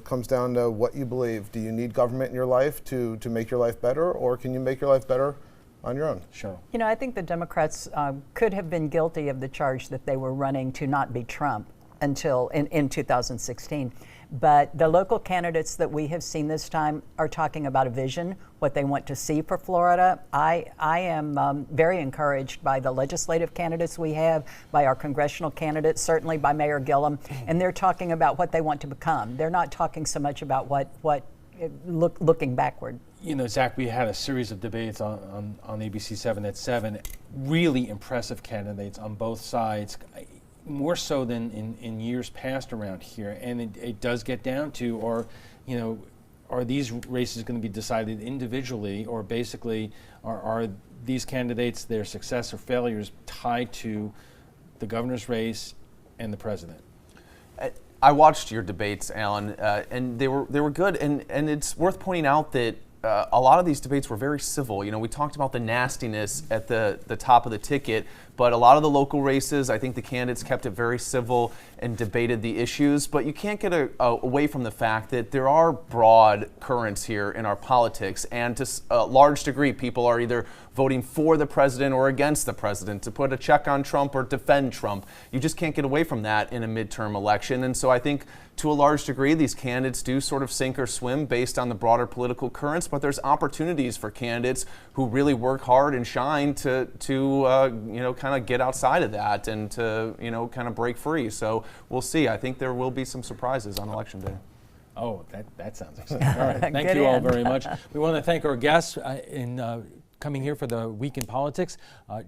comes down to what you believe. Do you need government in your life to make your life better, or can you make your life better on your own? Sure. You know, I think the Democrats could have been guilty of the charge that they were running to not be Trump until in 2016. But the local candidates that we have seen this time are talking about a vision, what they want to see for Florida. I am very encouraged by the legislative candidates we have, by our congressional candidates, certainly by Mayor Gillum, and they're talking about what they want to become. They're not talking so much about looking backward. You know, Zach, we had a series of debates on ABC7 at 7. Really impressive candidates on both sides. More so than in years past around here, and it does get down to, are these races going to be decided individually, or basically are these candidates, their success or failures, tied to the governor's race and the president? I watched your debates, Alan, and they were good, and it's worth pointing out that a lot of these debates were very civil. You know, we talked about the nastiness at the top of the ticket, but a lot of the local races, I think the candidates kept it very civil and debated the issues. But you can't get away from the fact that there are broad currents here in our politics, and to a large degree, people are either voting for the president or against the president, to put a check on Trump or defend Trump. You just can't get away from that in a midterm election. And so I think to a large degree, these candidates do sort of sink or swim based on the broader political currents, but there's opportunities for candidates who really work hard and shine to kind of get outside of that and to, kind of break free. So we'll see. I think there will be some surprises on Election Day. Oh, that sounds exciting. All right. Thank you all very much. We want to thank our guests coming here for the Week in Politics.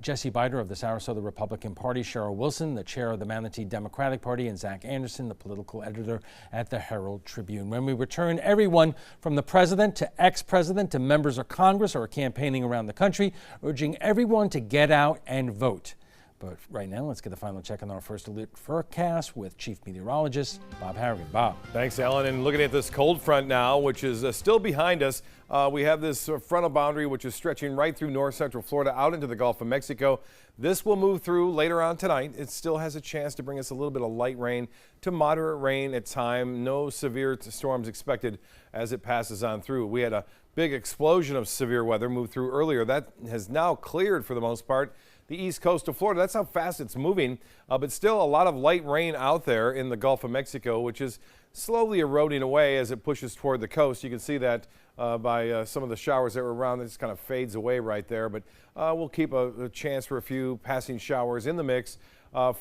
Jesse Bider of the Sarasota Republican Party, Cheryl Wilson, the chair of the Manatee Democratic Party, and Zach Anderson, the political editor at the Herald Tribune. When we return, everyone from the president to ex-president to members of Congress are campaigning around the country, urging everyone to get out and vote. But right now, let's get a final check on our first alert forecast with Chief Meteorologist Bob Harrigan. Bob. Thanks, Alan. And looking at this cold front now, which is still behind us, we have this frontal boundary which is stretching right through north central Florida out into the Gulf of Mexico. This will move through later on tonight. It still has a chance to bring us a little bit of light rain to moderate rain at time. No severe storms expected as it passes on through. We had a big explosion of severe weather move through earlier. That has now cleared for the most part. The east coast of Florida, that's how fast it's moving, but still a lot of light rain out there in the Gulf of Mexico, which is slowly eroding away as it pushes toward the coast. You can see that by some of the showers that were around. It just kind of fades away right there, but we'll keep a chance for a few passing showers in the mix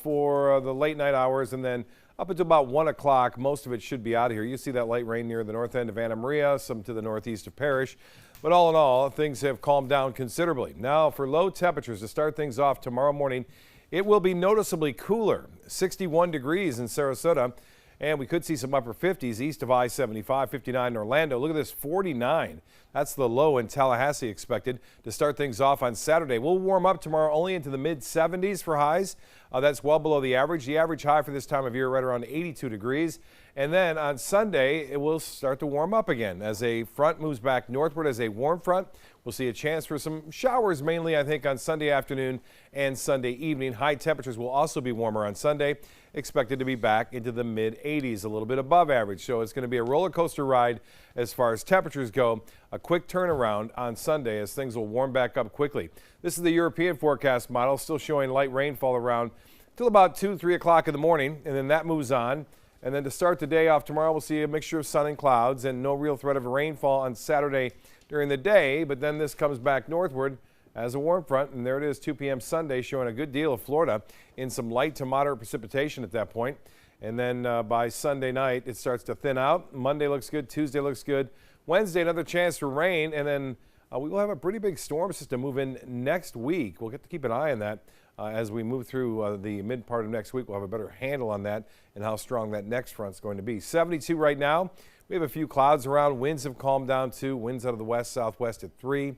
for the late night hours, and then up until about 1 o'clock, most of it should be out of here. You see that light rain near the north end of Anna Maria, some to the northeast of Parrish. But all in all, things have calmed down considerably. Now for low temperatures to start things off tomorrow morning, it will be noticeably cooler, 61 degrees in Sarasota, and we could see some upper 50s east of I-75, 59 in Orlando. Look at this, 49. That's the low in Tallahassee expected to start things off on Saturday. We'll warm up tomorrow only into the mid-70s for highs. That's well below the average. The average high for this time of year right around 82 degrees. And then on Sunday, it will start to warm up again as a front moves back northward as a warm front. We'll see a chance for some showers mainly, I think, on Sunday afternoon and Sunday evening. High temperatures will also be warmer on Sunday, expected to be back into the mid-80s, a little bit above average. So it's going to be a roller coaster ride as far as temperatures go a quick turnaround on Sunday as things will warm back up quickly. This is the European forecast model, still showing light rainfall around till about 2-3 o'clock in the morning, and then that moves on. And then to start the day off tomorrow, we'll see a mixture of sun and clouds and no real threat of rainfall on Saturday during the day. But then this comes back northward as a warm front, and there it is, 2 p.m. Sunday, showing a good deal of Florida in some light to moderate precipitation at that point. And then by Sunday night, it starts to thin out. Monday looks good. Tuesday looks good. Wednesday, another chance for rain. And then we will have a pretty big storm system move in next week. We'll get to keep an eye on that as we move through the mid part of next week. We'll have a better handle on that and how strong that next front's going to be. 72 right now. We have a few clouds around. Winds have calmed down too. Winds out of the west, southwest at 3.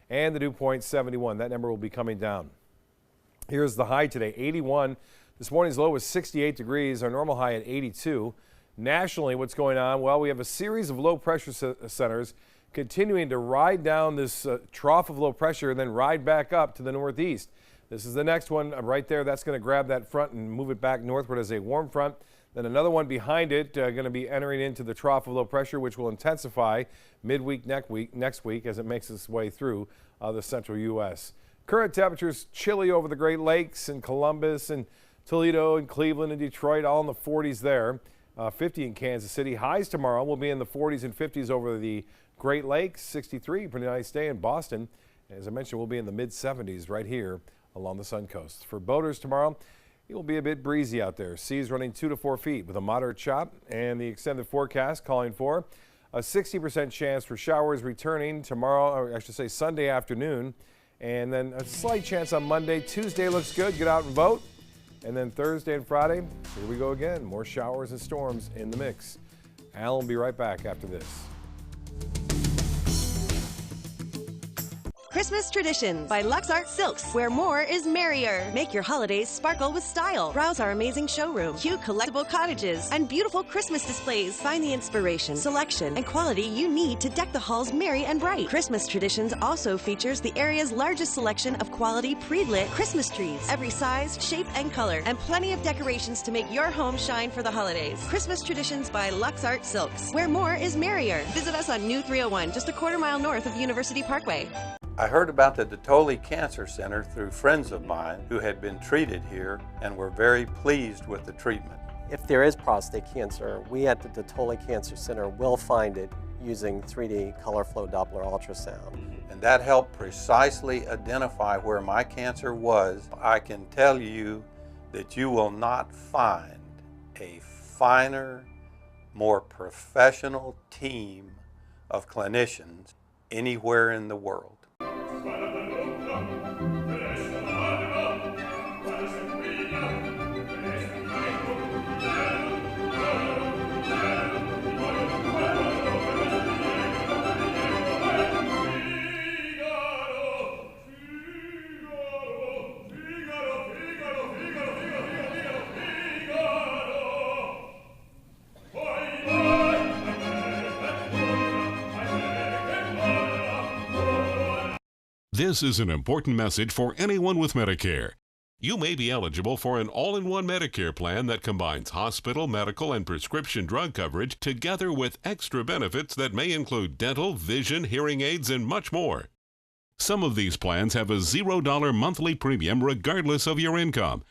And the dew point 71. That number will be coming down. Here's the high today, 81. This morning's low was 68 degrees, our normal high at 82. Nationally, what's going on? Well, we have a series of low pressure centers continuing to ride down this trough of low pressure and then ride back up to the northeast. This is the next one right there. That's going to grab that front and move it back northward as a warm front. Then another one behind it going to be entering into the trough of low pressure, which will intensify midweek next week as it makes its way through the central U.S. Current temperatures chilly over the Great Lakes and Columbus and Toledo and Cleveland and Detroit, all in the 40s there. 50 in Kansas City. Highs tomorrow will be in the 40s and 50s over the Great Lakes. 63, pretty nice day in Boston. As I mentioned, we'll be in the mid-70s right here along the Sun Coast. For boaters tomorrow, it will be a bit breezy out there. Seas running 2 to 4 feet with a moderate chop, and the extended forecast calling for a 60% chance for showers returning tomorrow, or I should say Sunday afternoon, and then a slight chance on Monday. Tuesday looks good. Get out and vote. And then Thursday and Friday, here we go again. More showers and storms in the mix. Alan will be right back after this. Christmas Traditions by Lux Art Silks, where more is merrier. Make your holidays sparkle with style. Browse our amazing showroom, cute collectible cottages, and beautiful Christmas displays. Find the inspiration, selection, and quality you need to deck the halls merry and bright. Christmas Traditions also features the area's largest selection of quality pre-lit Christmas trees, every size, shape, and color, and plenty of decorations to make your home shine for the holidays. Christmas Traditions by Lux Art Silks, where more is merrier. Visit us on New 301, just a quarter-mile north of University Parkway. I heard about the Detoli Cancer Center through friends of mine who had been treated here and were very pleased with the treatment. If there is prostate cancer, we at the Detoli Cancer Center will find it using 3D color flow Doppler ultrasound. And that helped precisely identify where my cancer was. I can tell you that you will not find a finer, more professional team of clinicians anywhere in the world. This is an important message for anyone with Medicare. You may be eligible for an all-in-one Medicare plan that combines hospital, medical, and prescription drug coverage together with extra benefits that may include dental, vision, hearing aids, and much more. Some of these plans have a $0 monthly premium regardless of your income.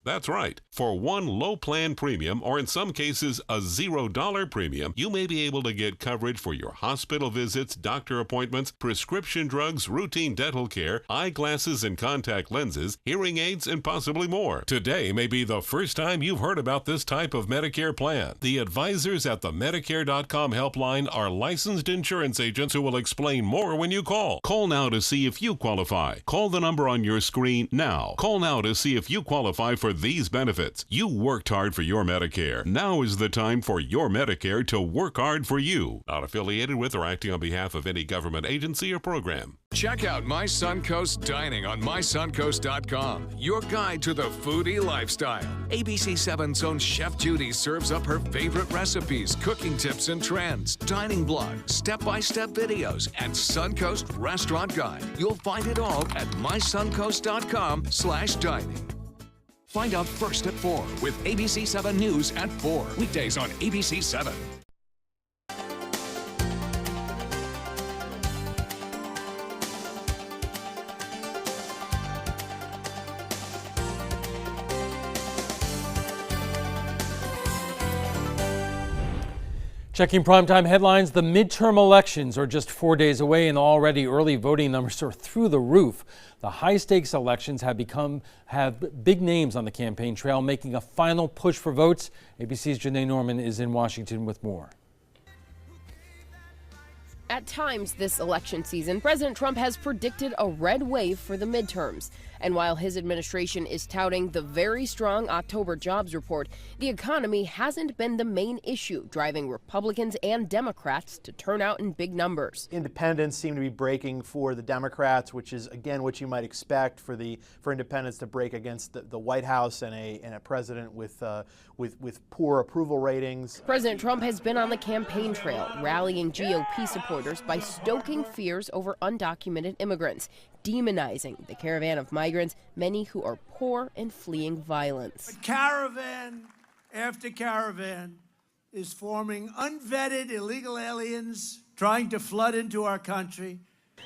That's right. For one low plan premium, or in some cases a $0 premium, you may be able to get coverage for your hospital visits, doctor appointments, prescription drugs, routine dental care, eyeglasses and contact lenses, hearing aids, and possibly more. Today may be the first time you've heard about this type of Medicare plan. The advisors at the Medicare.com helpline are licensed insurance agents who will explain more when you call. Call now to see if you qualify. Call the number on your screen now. Call now to see if you qualify for these benefits. You worked hard for your Medicare. Now is the time for your Medicare to work hard for you. Not affiliated with or acting on behalf of any government agency or program. Check out My Suncoast Dining on mysuncoast.com, your guide to the foodie lifestyle. ABC7's own Chef Judy serves up her favorite recipes, cooking tips and trends, dining blog, step-by-step videos, and Suncoast Restaurant Guide. You'll find it all at mysuncoast.com/dining. Find out first at 4 with ABC7 News at 4. Weekdays on ABC7. Checking primetime headlines, the midterm elections are just 4 days away and already early voting numbers are through the roof. The high-stakes elections have big names on the campaign trail making a final push for votes. ABC's Janae Norman is in Washington with more. At times this election season, President Trump has predicted a red wave for the midterms. And while his administration is touting the very strong October jobs report, the economy hasn't been the main issue driving Republicans and Democrats to turn out in big numbers. Independents seem to be breaking for the Democrats, which is, again, what you might expect for independents to break against the White House and a president with poor approval ratings. President Trump has been on the campaign trail, rallying GOP supporters by stoking fears over undocumented immigrants, demonizing the caravan of migrants, many who are poor and fleeing violence. But caravan after caravan is forming unvetted illegal aliens trying to flood into our country.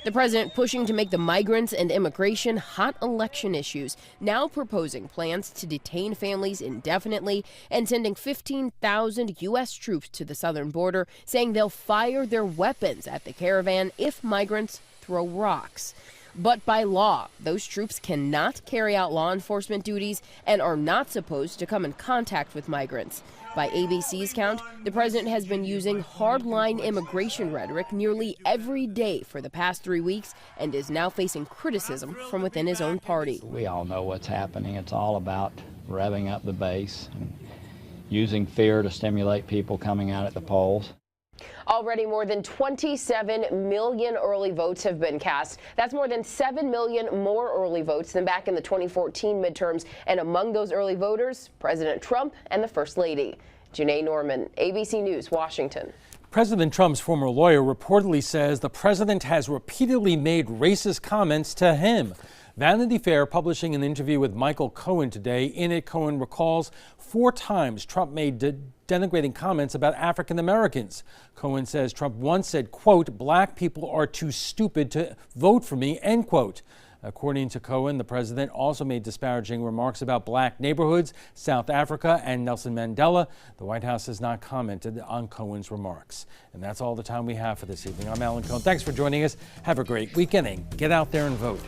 The president pushing to make the migrants and immigration hot election issues, now proposing plans to detain families indefinitely and sending 15,000 U.S. troops to the southern border, saying they'll fire their weapons at the caravan if migrants throw rocks. But by law, those troops cannot carry out law enforcement duties and are not supposed to come in contact with migrants. By ABC's count, the president has been using hardline immigration rhetoric nearly every day for the past 3 weeks and is now facing criticism from within his own party. We all know what's happening. It's all about revving up the base and using fear to stimulate people coming out at the polls. Already more than 27 million early votes have been cast. That's more than 7 million more early votes than back in the 2014 midterms. And among those early voters, President Trump and the First Lady. Janae Norman, ABC News, Washington. President Trump's former lawyer reportedly says the president has repeatedly made racist comments to him. Vanity Fair publishing an interview with Michael Cohen today. In it, Cohen recalls 4 times Trump made denigrating comments about African Americans. Cohen says Trump once said, quote, "Black people are too stupid to vote for me," end quote. According to Cohen, the president also made disparaging remarks about black neighborhoods, South Africa, and Nelson Mandela. The White House has not commented on Cohen's remarks. And that's all the time we have for this evening. I'm Alan Cohen. Thanks for joining us. Have a great weekend and get out there and vote.